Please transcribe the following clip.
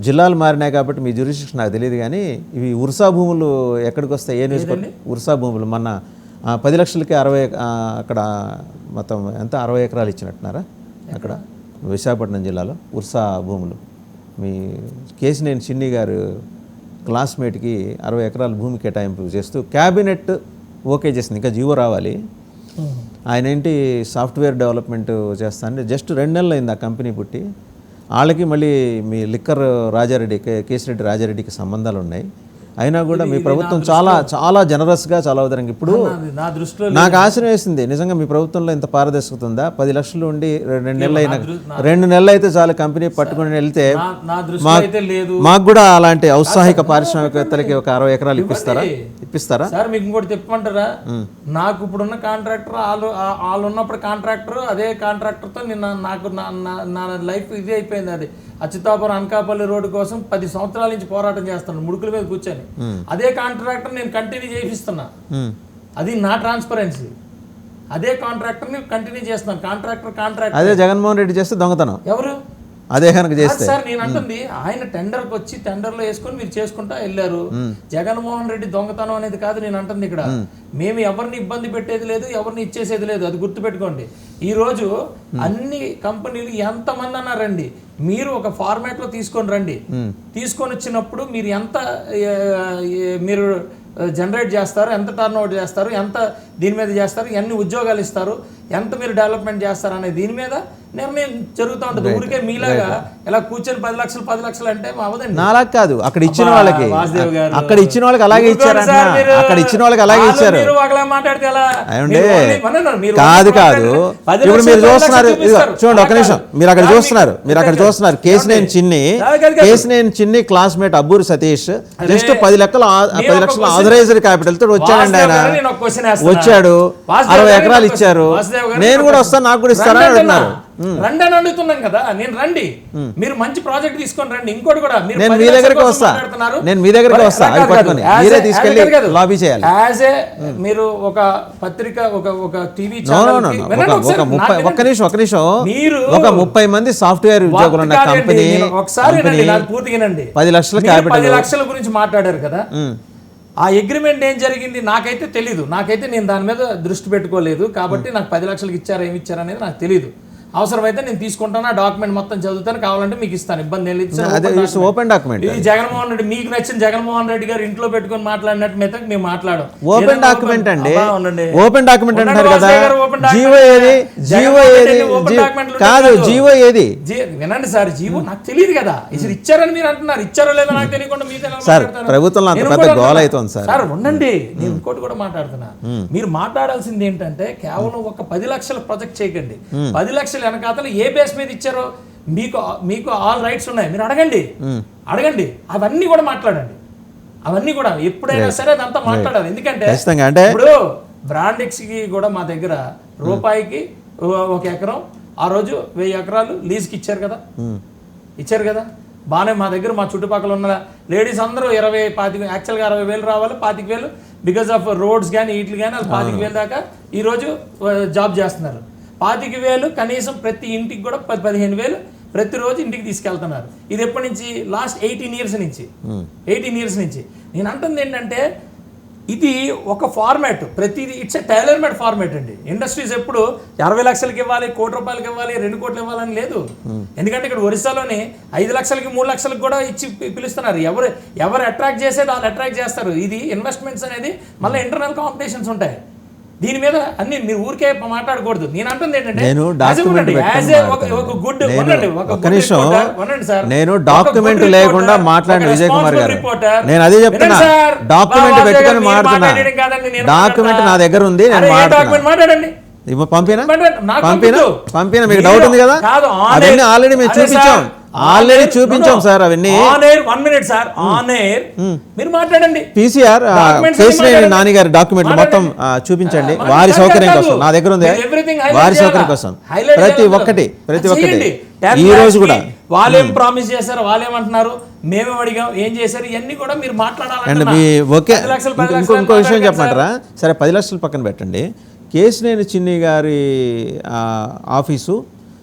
జిల్లాలు మారినాయి కాబట్టి మీ జ్యూరిస్డిక్షన్ నాకు తెలియదు కానీ ఇవి ఉర్సా భూములు ఎక్కడికి వస్తాయి? ఏ నియోజకవర్గం? ఉర్సా భూములు మొన్న 10 లక్షలకి 60 అక్కడ మొత్తం ఎంత 60 ఎకరాలు ఇచ్చినట్టున్నారా అక్కడ విశాఖపట్నం జిల్లాలో ఉర్సా భూములు. మీ కేసినేని చిన్ని గారు క్లాస్మేట్కి 60 ఎకరాల భూమి కేటాయింపు చేస్తూ క్యాబినెట్ ఓకే చేసింది, ఇంకా జీవో రావాలి. ఆయన ఏంటి సాఫ్ట్వేర్ డెవలప్మెంట్ చేస్తా అంటే జస్ట్ 2 నెలలు అయింది ఆ కంపెనీ పుట్టి. వాళ్ళకి మళ్ళీ మీ లిక్కర్ రాజారెడ్డి కేసిరెడ్డి రాజారెడ్డికి సంబంధాలు ఉన్నాయి. అయినా కూడా మీ ప్రభుత్వం చాలా చాలా జనరస్గా చాలా ఉదరంగా ఇప్పుడు నాకు ఆశ్చర్యం వేసింది నిజంగా. మీ ప్రభుత్వంలో ఇంత పారదర్శకత ఉందా? 10 లక్షలు ఉండి 2 నెలలు అయినా 2 నెలలు అయితే చాలా కంపెనీ పట్టుకుని వెళ్తే మాకు కూడా అలాంటి ఔత్సాహిక పారిశ్రామికవేత్తలకి ఒక 60 ఎకరాలు ఇప్పిస్తారా సార్? మీకు ఇంకోటి చెప్పమంటారా? నాకు ఇప్పుడున్న కాంట్రాక్టర్ వాళ్ళు ఉన్నప్పుడు కాంట్రాక్టర్ అదే కాంట్రాక్టర్తో నాకు నా లైఫ్ ఇది అయిపోయింది. అది అచ్యుతాపురం అనకాపల్లి రోడ్డు కోసం 10 సంవత్సరాల నుంచి పోరాటం చేస్తున్నాను ముడుకుల మీద కూర్చొని. అదే కాంట్రాక్టర్ నేను కంటిన్యూ చేయిస్తున్నా, అది నా ట్రాన్స్పరెన్సీ. అదే కాంట్రాక్టర్ని కంటిన్యూ చేస్తున్నాను. కాంట్రాక్టర్ అదే జగన్మోహన్ రెడ్డి చేస్తే దొంగతనం ఎవరు? అదే కనుక చేస్తే సార్ నేను అంటుంది ఆయన టెండర్కి వచ్చి టెండర్లో వేసుకొని మీరు చేసుకుంటా వెళ్ళారు. జగన్మోహన్ రెడ్డి దొంగతనం అనేది కాదు నేను అంటుంది ఇక్కడ. మేము ఎవరిని ఇబ్బంది పెట్టేది లేదు, ఎవరిని ఇచ్చేసేది లేదు, అది గుర్తుపెట్టుకోండి. ఈ రోజు అన్ని కంపెనీలు ఎంతమంది అన్నా రండి, మీరు ఒక ఫార్మాట్లో తీసుకొని రండి. తీసుకొని వచ్చినప్పుడు మీరు ఎంత మీరు జనరేట్ చేస్తారు, ఎంత టర్న్ అవుట్ చేస్తారు, ఎంత దీని మీద చేస్తారు, ఎన్ని ఉద్యోగాలు ఇస్తారు, ఎంత మీరు డెవలప్మెంట్ చేస్తారు అనే దీని మీద నిర్ణయం జరుగుతూ ఉంటుంది. ఊరికే మీలాగా ఇలా కూర్చొని 10 లక్షలు అంటే అవదండి. నాలా కాదు, అక్కడ ఇచ్చిన వాళ్ళకి అలాగే ఇచ్చారు. అక్కడ ఇచ్చిన వాళ్ళకి అలాగే ఇచ్చారు. మాట్లాడితే కాదు ఇప్పుడు మీరు చూస్తున్నారు, చూడండి ఒక నిమిషం, మీరు అక్కడ చూస్తున్నారు కేసినేని చిన్ని క్లాస్మేట్ అబ్బూరి సతీష్ జస్ట్ 10 లక్షల ఆథరైజ్డ్ క్యాపిటల్ తో వచ్చాడండి. ఆయన వచ్చాడు, 60 ఎకరాలు ఇచ్చారు. నేను కూడా వస్తాను, నాకు కూడా ఇస్తారా అడుగుతున్నారు. రండి అని అడుగుతున్నాం కదా. నేను రండి, మీరు మంచి ప్రాజెక్ట్ తీసుకొని రండి. ఇంకోటి కూడా నేను మీ దగ్గరికి వస్తా, మీరే తీసుకెళ్ళి లాబీ చేయాలి. యాజ్ ఏ మీరు ఒక పత్రిక ఒక టీవీ ఛానల్ ఒక్క నిమిషం మీరు ఒక 30 మంది సాఫ్ట్వేర్ ఉద్యోగులు ఉన్న కంపెనీ ఒకసారి పూర్తిగానండి 10 లక్షల క్యాపిటల్ 10 లక్షల గురించి మాట్లాడారు కదా. ఆ అగ్రిమెంట్ ఏం జరిగింది నాకైతే తెలీదు. నేను దాని మీద దృష్టి పెట్టుకోలేదు కాబట్టి నాకు 10 లక్షలకి ఇచ్చారా ఏమి ఇచ్చారా అనేది నాకు తెలీదు. అవసరమైతే నేను తీసుకుంటాను, ఆ డాక్యుమెంట్ మొత్తం చదువుతాను, కావాలంటే మీకు ఇస్తాను, ఇబ్బంది ఏం లేదు. ఓపెన్ డాక్యుమెంట్ ఇది జగన్మోహన్ రెడ్డి మీకు నచ్చిన జగన్మోహన్ రెడ్డి గారు ఇంట్లో పెట్టుకొని మాట్లాడినట్టు మీద మేము మాట్లాడాం. ఓపెన్ డాక్యుమెంట్ అండి, ఓపెన్ డాక్యుమెంట్ అంటారు కదా. జీవో ఏది? కాదు, జీవో ఏది? వినండి సార్, జీవో నాకు తెలియదు కదా. ఇసలు ఇచ్చారని మీరు అంటున్నారు, ఇచ్చారో లేదో నాకు తెలియకుండా మీతో సార్ ప్రభుత్వంలో అంత పెద్ద గోల అవుతుంది సార్. ఉండండి, నేను ఇంకోటి కూడా మాట్లాడుతున్నా. మీరు మాట్లాడాల్సింది ఏంటంటే కేవలం ఒక 10 లక్షల ప్రొజెక్ట్ చేయకండి. 10 లక్షల వెనకాతలు ఏ బేస్ మీద ఇచ్చారో మీకు ఆల్ రైట్స్ ఉన్నాయి, మీరు అడగండి. అవన్నీ కూడా మాట్లాడండి. అవన్నీ కూడా ఎప్పుడైనా సరే అదంతా మాట్లాడాలి. ఎందుకంటే ఇప్పుడు బ్రాండెక్స్ కి కూడా మా దగ్గర రూపాయికి 1 ఎకరం ఆ రోజు 1000 ఎకరాలు లీజ్కి ఇచ్చారు కదా. బాగానే మా దగ్గర మా చుట్టుపక్కల ఉన్న లేడీస్ అందరూ 20-25 యాక్చువల్గా 60,000 రావాలి, 25,000 బికాస్ ఆఫ్ రోడ్స్ కానీ వీటి కానీ వాళ్ళు 25,000 దాకా ఈరోజు జాబ్ చేస్తున్నారు. 25,000 కనీసం ప్రతి ఇంటికి కూడా 15,000 ప్రతిరోజు ఇంటికి తీసుకెళ్తున్నారు. ఇది ఎప్పటి నుంచి? లాస్ట్ 18 ఇయర్స్ నుంచి. నేను అంటుంది ఏంటంటే ఇది ఒక ఫార్మాట్, ప్రతిదీ it's a tailor made format అండి. ఇండస్ట్రీస్ ఎప్పుడు 60 లక్షలకి ఇవ్వాలి, 1 కోటి రూపాయలకి ఇవ్వాలి, 2 కోట్లు ఇవ్వాలని లేదు. ఎందుకంటే ఇక్కడ ఒరిస్సాలోని 5 లక్షలకి 3 లక్షలకు కూడా ఇచ్చి పిలుస్తున్నారు. ఎవరు అట్రాక్ట్ చేసేది వాళ్ళు అట్రాక్ట్ చేస్తారు. ఇది ఇన్వెస్ట్మెంట్స్ అనేది మళ్ళీ ఇంటర్నల్ కాంపిటీషన్స్ ఉంటాయి. దీని మీద అన్ని మీరు ఊరికే మాట్లాడకూడదు. నేను అంటుంది ఏంటంటే నేను డాక్యుమెంట్ లేకుండా మాట్లాడిన విజయ్ కుమార్ గారు, నేను అదే చెప్తున్నా, డాక్యుమెంట్ పెట్టుకొని మాట్లాడుతున్నా. డాక్యుమెంట్ నా దగ్గర ఉంది, నేను మాట్లాడండి. పంపినా మీకు డౌట్ ఉంది కదా, అవన్నీ ఆల్రెడీ మేము చూపించాం సార్. అవన్నీ మీరు మాట్లాడండి. పీసీఆర్ కేసినేని నాని గారి డాక్యుమెంట్లు మొత్తం చూపించండి, వారి సౌకర్యం కోసం. నా దగ్గర ఉంది, వారి సౌకర్యం కోసం ప్రతి ఒక్కటి ఈ రోజు కూడా వాళ్ళేం ప్రామిస్ చేశారు, వాళ్ళేమంటున్నారు, మేమే అడిగాం, ఏం చేశారు, ఇవన్నీ కూడా మీరు మాట్లాడాలండి. ఇంకో విషయం చెప్పమంటారా? సరే 10 లక్షలు పక్కన పెట్టండి. కేసినేని చిన్ని గారి ఆఫీసు